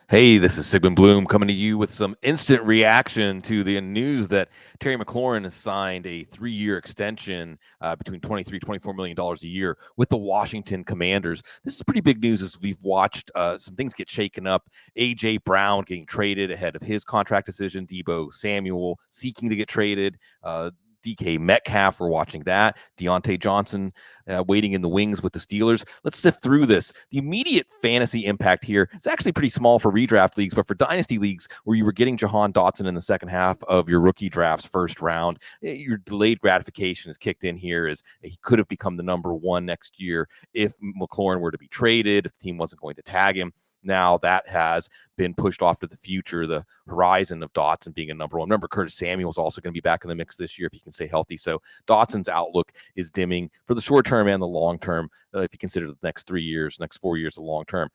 Hey, this is Sigmund Bloom coming to you with some instant reaction to the news that Terry McLaurin has signed a 3-year extension between $23-24 million a year with the Washington Commanders. This is pretty big news as we've watched some things get shaken up. A.J. Brown getting traded ahead of his contract decision, Deebo Samuel seeking to get traded. DK Metcalf, we're watching that. Deontay Johnson waiting in the wings with the Steelers. Let's sift through this. The immediate fantasy impact here is actually pretty small for redraft leagues, but for dynasty leagues where you were getting Jahan Dotson in the second half of your rookie draft's first round, your delayed gratification is kicked in here as he could have become the number one next year if McLaurin were to be traded, if the team wasn't going to tag him. Now that has been pushed off to the future, the horizon of Dotson being a number one. Remember, Curtis Samuel is also going to be back in the mix this year if he can stay healthy. So Dotson's outlook is dimming for the short term and the long term. If you consider the next 3 years, next 4 years, the long term.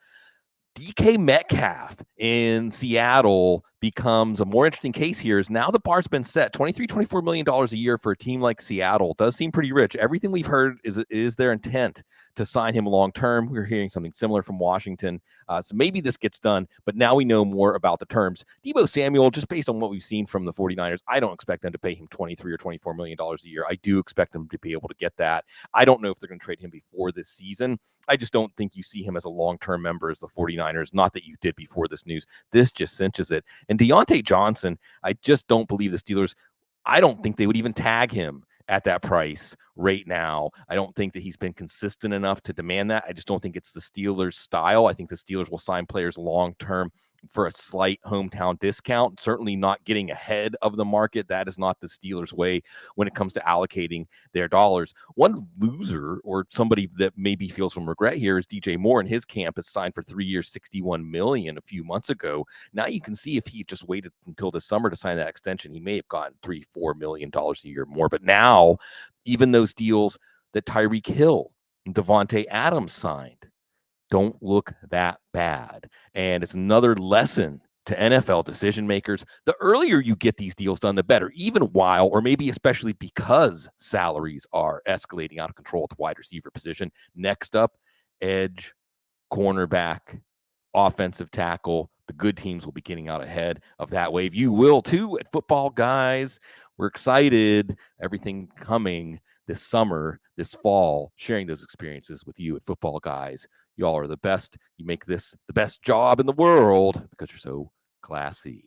DK Metcalf in Seattle becomes a more interesting case here is now the bar's been set. $23-24 million a year for a team like Seattle does seem pretty rich. Everything we've heard is their intent to sign him long term. We're hearing something similar from Washington. So maybe this gets done, but now we know more about the terms. Deebo Samuel, just based on what we've seen from the 49ers, I don't expect them to pay him $23 or $24 million a year. I do expect them to be able to get that. I don't know if they're going to trade him before this season. I just don't think you see him as a long-term member as the 49ers, not that you did before this news. This just cinches it. And Deontay Johnson, I just don't believe the Steelers, I don't think they would even tag him at that price right now. I don't think that he's been consistent enough to demand that. I just don't think it's the Steelers' style. I think the Steelers will sign players long-term for a slight hometown discount, certainly not getting ahead of the market. That is not the Steelers' way when it comes to allocating their dollars. One loser or somebody that maybe feels some regret here is DJ Moore, and his camp is signed for 3 years, $61 million a few months ago. Now you can see if he just waited until the summer to sign that extension, he may have gotten $3-4 million a year more. But now, even those deals that Tyreek Hill and Devontae Adams signed don't look that bad. And it's another lesson to NFL decision makers. The earlier you get these deals done, the better, even while, or maybe especially because salaries are escalating out of control at the wide receiver position. Next up, edge, cornerback, offensive tackle. The good teams will be getting out ahead of that wave. You will too at Footballguys. We're excited. Everything coming this summer, this fall, sharing those experiences with you at Footballguys. Y'all are the best. You make this the best job in the world because you're so classy.